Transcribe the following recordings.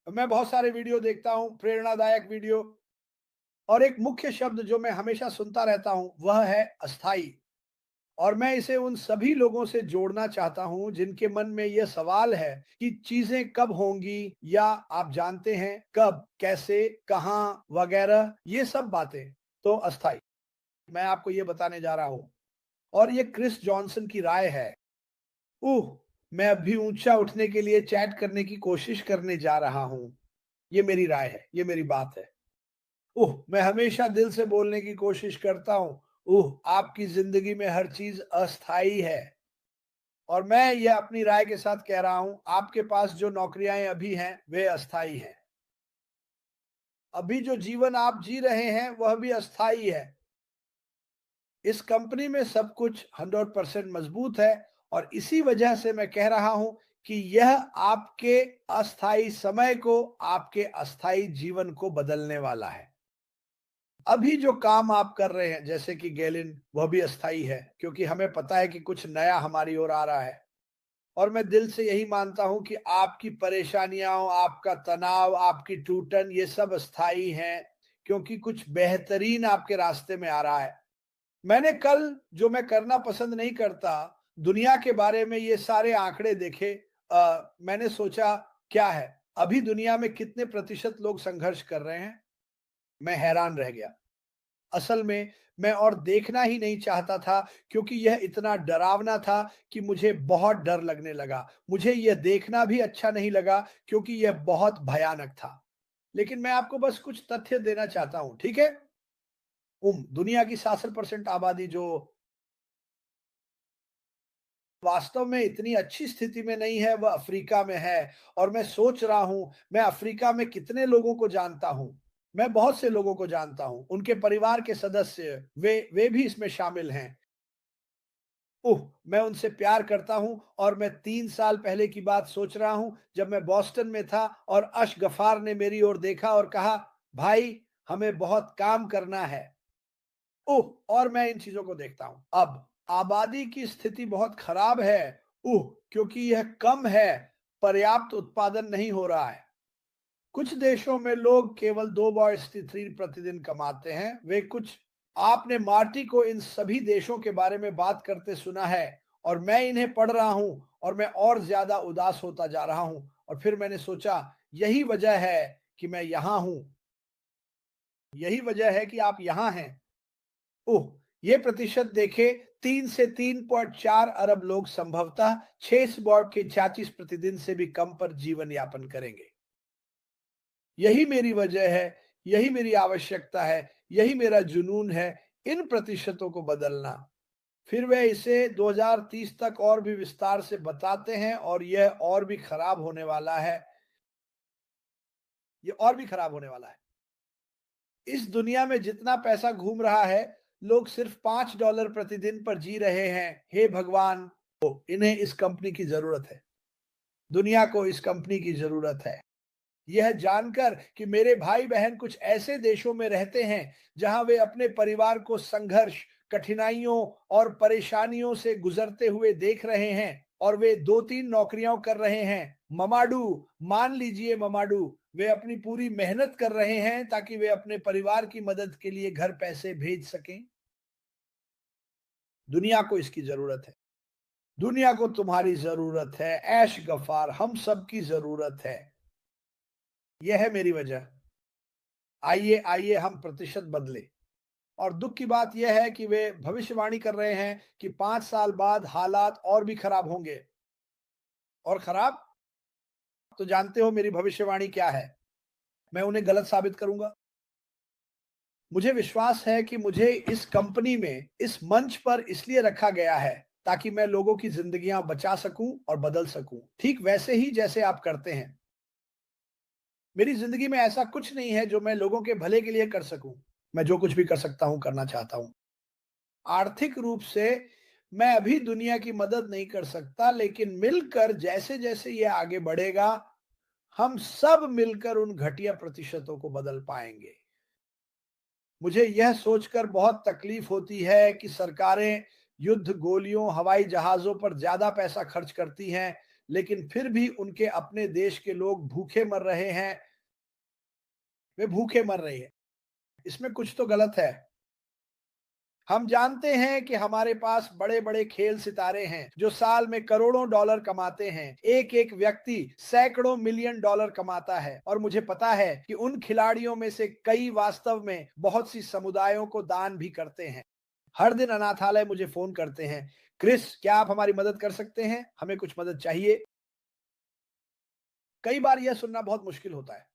मैं बहुत सारे वीडियो देखता हूँ, प्रेरणादायक वीडियो, और एक मुख्य शब्द जो मैं हमेशा सुनता रहता हूँ वह है अस्थाई। और मैं इसे उन सभी लोगों से जोड़ना चाहता हूं जिनके मन में यह सवाल है कि चीजें कब होंगी, या आप जानते हैं कब, कैसे, कहां वगैरह, ये सब बातें तो अस्थाई। मैं आपको ये बताने जा रहा हूं, और ये क्रिस जॉनसन की राय है। उह, मैं अभी ऊंचा उठने के लिए चैट करने की कोशिश करने जा रहा हूं। ये मेरी राय है, ये मेरी बात है। मैं हमेशा दिल से बोलने की कोशिश करता हूँ। आपकी जिंदगी में हर चीज अस्थाई है। और मैं ये अपनी राय के साथ कह रहा हूं, आपके पास जो नौकरियां अभी हैं वे अस्थाई हैं। अभी जो जीवन आप जी रहे हैं वह भी अस्थाई है। इस कंपनी में सब कुछ 100% मजबूत है, और इसी वजह से मैं कह रहा हूं कि यह आपके अस्थाई समय को, आपके अस्थाई जीवन को बदलने वाला है। अभी जो काम आप कर रहे हैं जैसे कि गैलिन, वह भी अस्थाई है, क्योंकि हमें पता है कि कुछ नया हमारी ओर आ रहा है। और मैं दिल से यही मानता हूं कि आपकी परेशानियां, आपका तनाव, आपकी टूटन, ये सब अस्थाई हैं, क्योंकि कुछ बेहतरीन आपके रास्ते में आ रहा है। मैंने कल, जो मैं करना पसंद नहीं करता, दुनिया के बारे में ये सारे आंकड़े देखे। मैंने सोचा क्या है, अभी दुनिया में कितने प्रतिशत लोग संघर्ष कर रहे हैं। मैं हैरान रह गया। असल में मैं और देखना ही नहीं चाहता था, क्योंकि यह इतना डरावना था कि मुझे बहुत डर लगने लगा। मुझे यह देखना भी अच्छा नहीं लगा, क्योंकि यह बहुत भयानक था। लेकिन मैं आपको बस कुछ तथ्य देना चाहता हूं, ठीक है? दुनिया की 66% आबादी जो वास्तव में इतनी अच्छी स्थिति में नहीं है, वह अफ्रीका में है। और मैं सोच रहा हूं, मैं अफ्रीका में कितने लोगों को जानता हूं। मैं बहुत से लोगों को जानता हूं, उनके परिवार के सदस्य, वे भी इसमें शामिल हैं। मैं उनसे प्यार करता हूं। और मैं 3 साल पहले की बात सोच रहा हूं, जब मैं बॉस्टन में था और अश गफार ने मेरी ओर देखा और कहा, भाई, हमें बहुत काम करना है। और मैं इन चीजों को देखता हूं। अब आबादी की स्थिति बहुत खराब है। क्योंकि यह कम है, पर्याप्त उत्पादन नहीं हो रहा है। कुछ देशों में लोग केवल 2 स्थिति प्रतिदिन कमाते हैं। वे कुछ आपने मार्टी को इन सभी देशों के बारे में बात करते सुना है, और मैं इन्हें पढ़ रहा हूं, और मैं और ज्यादा उदास होता जा रहा हूं। और फिर मैंने सोचा, यही वजह है कि मैं यहां हूं। यही वजह है कि आप यहां हैं। ये प्रतिशत देखे, 3 से 3.4 अरब लोग संभवतः 6 प्रतिदिन से भी कम पर जीवन यापन करेंगे। यही मेरी वजह है, यही मेरी आवश्यकता है, यही मेरा जुनून है, इन प्रतिशतों को बदलना। फिर वे इसे 2030 तक और भी विस्तार से बताते हैं, और यह और भी खराब होने वाला है। ये और भी खराब होने वाला है। इस दुनिया में जितना पैसा घूम रहा है, लोग सिर्फ $5 प्रतिदिन पर जी रहे हैं। हे भगवान! इन्हें इस कंपनी की जरूरत है। दुनिया को इस कंपनी की जरूरत है। यह जानकर कि मेरे भाई बहन कुछ ऐसे देशों में रहते हैं जहां वे अपने परिवार को संघर्ष, कठिनाइयों और परेशानियों से गुजरते हुए देख रहे हैं, और वे 2-3 नौकरियां कर रहे हैं। ममाडू, मान लीजिए ममाडू, वे अपनी पूरी मेहनत कर रहे हैं ताकि वे अपने परिवार की मदद के लिए घर पैसे भेज सकें। दुनिया को इसकी जरूरत है। दुनिया को तुम्हारी जरूरत है, ऐश गफार, हम सबकी जरूरत है। यह है मेरी वजह। आइए आइए हम प्रतिशत बदले। और दुख की बात यह है कि वे भविष्यवाणी कर रहे हैं कि 5 साल बाद हालात और भी खराब होंगे। और खराब, तो जानते हो मेरी भविष्यवाणी क्या है? मैं उन्हें गलत साबित करूंगा। मुझे विश्वास है कि मुझे इस कंपनी में, इस मंच पर इसलिए रखा गया है ताकि मैं लोगों की जिंदगियां बचा सकूं और बदल सकूं, ठीक वैसे ही जैसे आप करते हैं। मेरी जिंदगी में ऐसा कुछ नहीं है जो मैं लोगों के भले के लिए कर सकूं। मैं जो कुछ भी कर सकता हूं, करना चाहता हूं। आर्थिक रूप से मैं अभी दुनिया की मदद नहीं कर सकता, लेकिन मिलकर जैसे जैसे ये आगे बढ़ेगा, हम सब मिलकर उन घटिया प्रतिशतों को बदल पाएंगे। मुझे यह सोचकर बहुत तकलीफ होती है कि सरकारें युद्ध, गोलियों, हवाई जहाजों पर ज्यादा पैसा खर्च करती हैं, लेकिन फिर भी उनके अपने देश के लोग भूखे मर रहे हैं। वे भूखे मर रहे हैं। इसमें कुछ तो गलत है। हम जानते हैं कि हमारे पास बड़े-बड़े खेल सितारे हैं जो साल में करोड़ों डॉलर कमाते हैं। एक-एक व्यक्ति सैकड़ों मिलियन डॉलर कमाता है और मुझे पता है कि उन खिलाड़ियों में से कई वास्तव में बहुत सी समुदायों को दान भी करते हैं। हर दिन अनाथालय मुझे फ़ोन करते हैं, "क्रिस, क्या आप हमारी मदद कर सकते हैं? हमें कुछ मदद चाहिए।" कई बार यह सुनना बहुत मुश्किल होता है।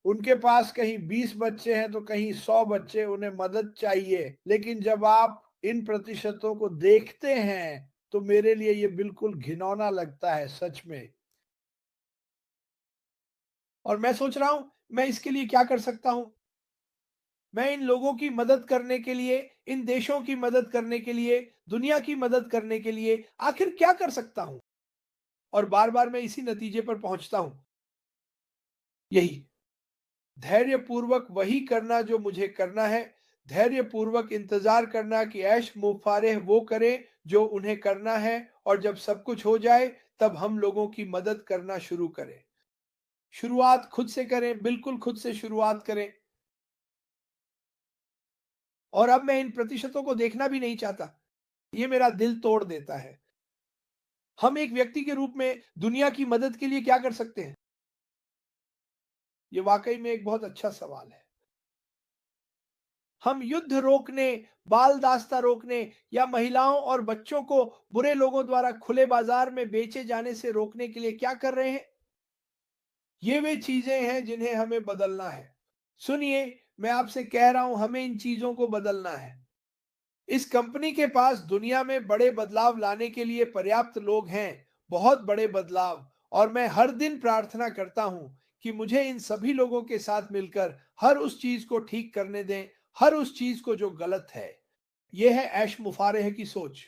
उनके पास कहीं 20 बच्चे हैं तो कहीं 100 बच्चे, उन्हें मदद चाहिए। लेकिन जब आप इन प्रतिशतों को देखते हैं, तो मेरे लिए ये बिल्कुल घिनौना लगता है, सच में। और मैं सोच रहा हूँ, मैं इसके लिए क्या कर सकता हूँ? मैं इन लोगों की मदद करने के लिए, इन देशों की मदद करने के लिए, दुनिया की मदद करने के लिए आखिर क्या कर सकता हूँ? और बार-बार मैं इसी नतीजे पर पहुँचता हूँ, यही धैर्यपूर्वक वही करना जो मुझे करना है, धैर्यपूर्वक इंतज़ार करना कि ऐश मुफ़ारेह वो करें जो उन्हें करना है और जब सब कुछ हो जाए तब हम लोगों की मदद करना शुरू करें। शुरुआत खुद से करें, बिल्कुल खुद से शुरुआत करें। और अब मैं इन प्रतिशतों को देखना भी नहीं चाहता। ये मेरा दिल तोड़ देता है। हम एक व्यक्ति के रूप में दुनिया की मदद के लिए क्या कर सकते हैं? ये वाक़ई में एक बहुत अच्छा सवाल है। हम युद्ध रोकने, बाल दास्ता रोकने या महिलाओं और बच्चों को बुरे लोगों द्वारा खुले बाजार में बेचे जाने से रोकने के लिए क्या कर रहे हैं? ये वे चीजें हैं जिन्हें हमें बदलना है। सुनिए, मैं आपसे कह रहा हूं, हमें इन चीजों को बदलना है। इस कंपनी के पास दुनिया में बड़े बदलाव लाने के लिए पर्याप्त लोग हैं, बहुत बड़े बदलाव। और मैं हर दिन प्रार्थना करता हूं कि मुझे इन सभी लोगों के साथ मिलकर हर उस चीज को ठीक करने दें, हर उस चीज को जो गलत है। यह है ऐश मुफारेह की सोच।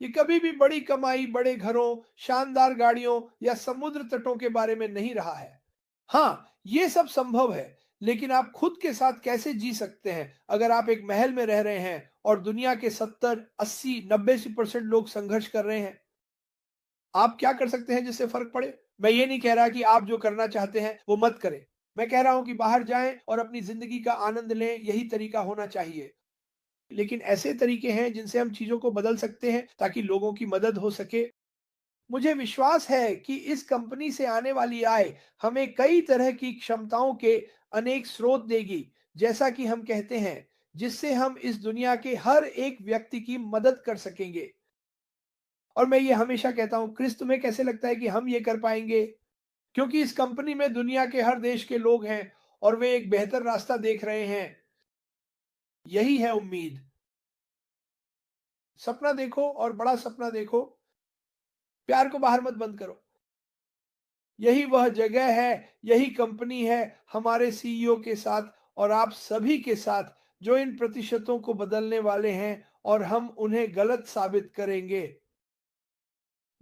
ये कभी भी बड़ी कमाई, बड़े घरों, शानदार गाड़ियों या समुद्र तटों के बारे में नहीं रहा है। हाँ, ये सब संभव है, लेकिन आप खुद के साथ कैसे जी सकते हैं अगर आप एक महल में रह रहे हैं और दुनिया के 70, 80, 90% लोग संघर्ष कर रहे हैं? आप क्या कर सकते हैं जिससे फर्क पड़े? मैं ये नहीं कह रहा कि आप जो करना चाहते हैं वो मत करें। मैं कह रहा हूं कि बाहर जाएं और अपनी जिंदगी का आनंद लें, यही तरीका होना चाहिए। लेकिन ऐसे तरीके हैं जिनसे हम चीजों को बदल सकते हैं ताकि लोगों की मदद हो सके। मुझे विश्वास है कि इस कंपनी से आने वाली आय हमें कई तरह की क्षमताओं के अनेक स्रोत देगी, जैसा कि हम कहते हैं, जिससे हम इस दुनिया के हर एक व्यक्ति की मदद कर सकेंगे। और मैं ये हमेशा कहता हूँ, क्रिस, तुम्हें कैसे लगता है कि हम ये कर पाएंगे? क्योंकि इस कंपनी में दुनिया के हर देश के लोग हैं और वे एक बेहतर रास्ता देख रहे हैं। यही है उम्मीद। सपना देखो और बड़ा सपना देखो। प्यार को बाहर मत बंद करो। यही वह जगह है, यही कंपनी है हमारे सीईओ के साथ और आप सभी के साथ जो इन प्रतिशतों को बदलने वाले हैं और हम उन्हें गलत साबित करेंगे।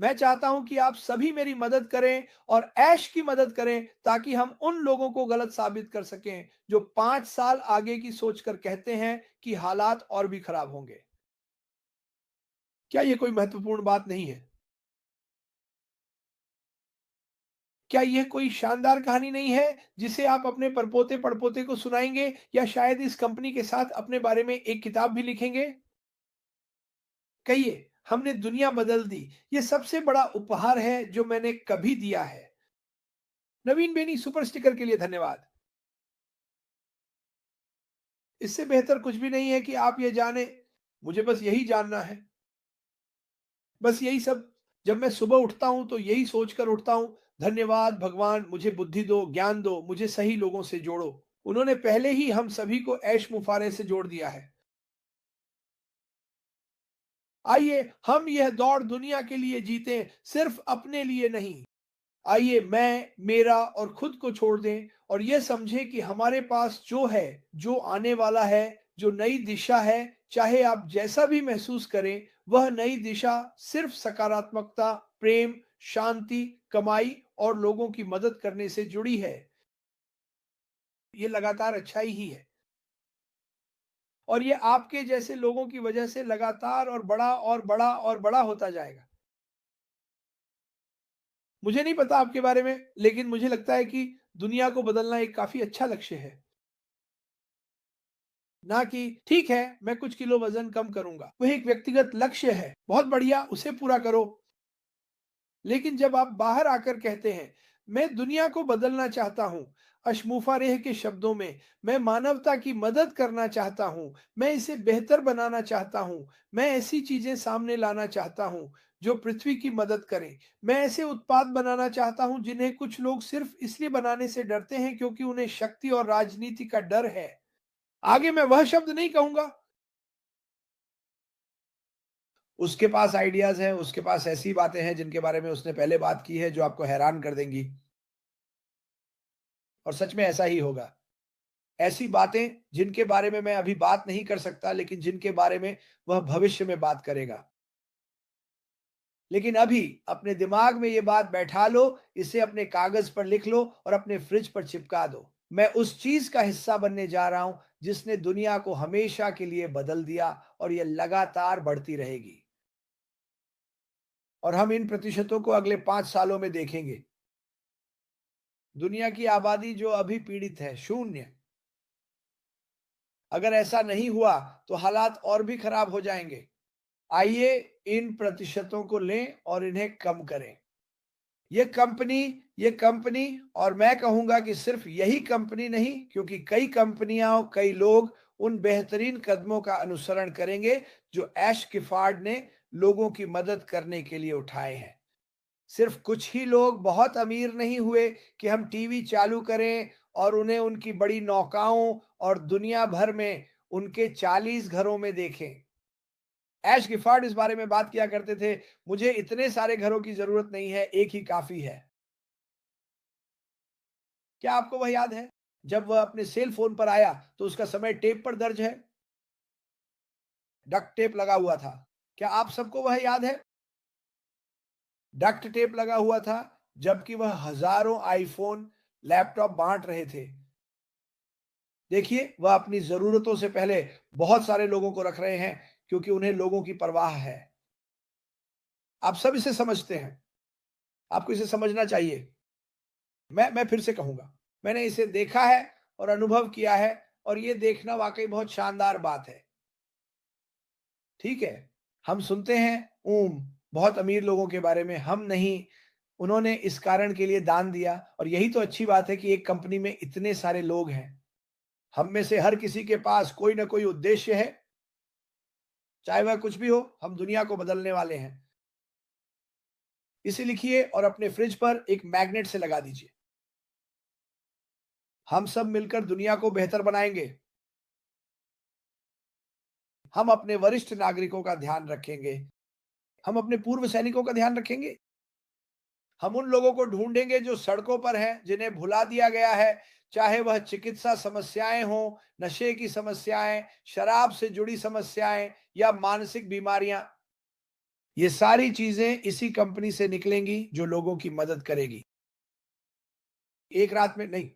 मैं चाहता हूं कि आप सभी मेरी मदद करें और ऐश की मदद करें ताकि हम उन लोगों को गलत साबित कर सकें जो 5 साल आगे की सोचकर कहते हैं कि हालात और भी खराब होंगे। क्या ये कोई महत्वपूर्ण बात नहीं है? क्या यह कोई शानदार कहानी नहीं है जिसे आप अपने परपोते पड़पोते को सुनाएंगे या शायद इस कंपनी के साथ अपने बारे में एक किताब भी लिखेंगे? कहिए, हमने दुनिया बदल दी। ये सबसे बड़ा उपहार है जो मैंने कभी दिया है। नवीन बेनी सुपर स्टिकर के लिए धन्यवाद। इससे बेहतर कुछ भी नहीं है कि आप ये जाने, मुझे बस यही जानना है। बस यही सब। जब मैं सुबह उठता हूं तो यही सोचकर उठता हूं, धन्यवाद भगवान, मुझे बुद्धि दो, ज्ञान दो, मुझे सही लोगों से जोड़ो। उन्होंने पहले ही हम सभी को ऐश मुफारे से जोड़ दिया है। आइए हम यह दौड़ दुनिया के लिए जीतें, सिर्फ अपने लिए नहीं। आइए मैं, मेरा और खुद को छोड़ दें और यह समझें कि हमारे पास जो है, जो आने वाला है, जो नई दिशा है, चाहे आप जैसा भी महसूस करें, वह नई दिशा सिर्फ सकारात्मकता, प्रेम, शांति, कमाई और लोगों की मदद करने से जुड़ी है। ये लगातार अच्छाई ही है और ये आपके जैसे लोगों की वजह से लगातार और बड़ा और बड़ा और बड़ा होता जाएगा। मुझे नहीं पता आपके बारे में, लेकिन मुझे लगता है कि दुनिया को बदलना एक काफ़ी अच्छा लक्ष्य है। ना कि ठीक है, मैं कुछ किलो वज़न कम करूँगा। वह एक व्यक्तिगत लक्ष्य है, बहुत बढ़िया, उसे पूरा करो। लेकिन जब आप बाहर आकर कहते हैं, मैं दुनिया को बदलना चाहता हूँ, अशमुफा रेह के शब्दों में, मैं मानवता की मदद करना चाहता हूँ, मैं इसे बेहतर बनाना चाहता हूँ, मैं ऐसी चीजें सामने लाना चाहता हूँ जो पृथ्वी की मदद करें, मैं ऐसे उत्पाद बनाना चाहता हूँ जिन्हें कुछ लोग सिर्फ इसलिए बनाने से डरते हैं क्योंकि उन्हें शक्ति और राजनीति का डर है। आगे मैं वह शब्द नहीं कहूंगा। उसके पास आइडियाज हैं, उसके पास ऐसी बातें हैं जिनके बारे में उसने पहले बात की है जो आपको हैरान कर देंगी। और सच में ऐसा ही होगा। ऐसी बातें जिनके बारे में मैं अभी बात नहीं कर सकता, लेकिन जिनके बारे में वह भविष्य में बात करेगा। लेकिन अभी अपने दिमाग में ये बात बैठा लो, इसे अपने कागज पर लिख लो और अपने फ्रिज पर चिपका दो। मैं उस चीज का हिस्सा बनने जा रहा हूं जिसने दुनिया को हमेशा के लिए बदल दिया, और यह लगातार बढ़ती रहेगी। और हम इन प्रतिशतों को अगले 5 सालों में देखेंगे। दुनिया की आबादी जो अभी पीड़ित है, शून्य। अगर ऐसा नहीं हुआ तो हालात और भी खराब हो जाएंगे। आइए इन प्रतिशतों को लें और इन्हें कम करें। ये कंपनी ये कंपनी और मैं कहूंगा कि सिर्फ यही कंपनी नहीं, क्योंकि कई कंपनियां और कई लोग उन बेहतरीन कदमों का अनुसरण करेंगे जो ऐश गिफार्ड ने लोगों की मदद करने के लिए उठाए हैं। सिर्फ कुछ ही लोग बहुत अमीर नहीं हुए कि हम टीवी चालू करें और उन्हें उनकी बड़ी नौकाओं और दुनिया भर में उनके 40 घरों में देखें। ऐश गिफार्ड इस बारे में बात किया करते थे, मुझे इतने सारे घरों की जरूरत नहीं है, एक ही काफी है। क्या आपको वह याद है जब वह अपने सेल फोन पर आया तो उसका समय टेप पर दर्ज है, डक्ट टेप लगा हुआ था। क्या आप सबको वह याद है? डक्ट टेप लगा हुआ था, जबकि वह हजारों आईफोन लैपटॉप बांट रहे थे। देखिए, वह अपनी जरूरतों से पहले बहुत सारे लोगों को रख रहे हैं, क्योंकि उन्हें लोगों की परवाह है। आप सब इसे समझते हैं, आपको इसे समझना चाहिए। मैं फिर से कहूंगा, मैंने इसे देखा है और अनुभव किया है, और ये देखना वाकई बहुत शानदार बात है। ठीक है, हम सुनते हैं बहुत अमीर लोगों के बारे में, हम नहीं, उन्होंने इस कारण के लिए दान दिया, और यही तो अच्छी बात है कि एक कंपनी में इतने सारे लोग हैं। हम में से हर किसी के पास कोई ना कोई उद्देश्य है, चाहे वह कुछ भी हो, हम दुनिया को बदलने वाले हैं। इसे लिखिए और अपने फ्रिज पर एक मैग्नेट से लगा दीजिए। हम सब मिलकर दुनिया को बेहतर बनाएंगे। हम अपने वरिष्ठ नागरिकों का ध्यान रखेंगे, हम अपने पूर्व सैनिकों का ध्यान रखेंगे। हम उन लोगों को ढूंढेंगे जो सड़कों पर हैं, जिन्हें भुला दिया गया है, चाहे वह चिकित्सा समस्याएं हों, नशे की समस्याएं, शराब से जुड़ी समस्याएं या मानसिक बीमारियां। ये सारी चीजें इसी कंपनी से निकलेंगी जो लोगों की मदद करेगी। एक रात में नहीं,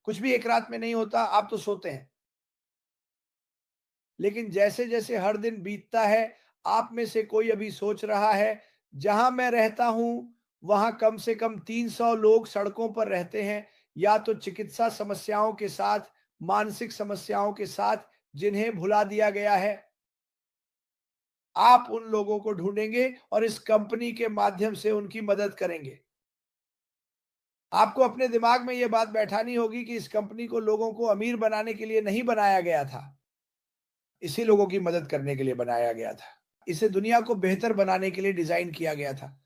कुछ भी एक रात में नहीं होता। आप तो सोते हैं, लेकिन जैसे जैसे हर दिन बीतता है, आप में से कोई अभी सोच रहा है, जहां मैं रहता हूं वहां कम से कम 300 लोग सड़कों पर रहते हैं, या तो चिकित्सा समस्याओं के साथ, मानसिक समस्याओं के साथ, जिन्हें भुला दिया गया है। आप उन लोगों को ढूंढेंगे और इस कंपनी के माध्यम से उनकी मदद करेंगे। आपको अपने दिमाग में यह बात बैठानी होगी कि इस कंपनी को लोगों को अमीर बनाने के लिए नहीं बनाया गया था, इसी लोगों की मदद करने के लिए बनाया गया था। इसे दुनिया को बेहतर बनाने के लिए डिजाइन किया गया था।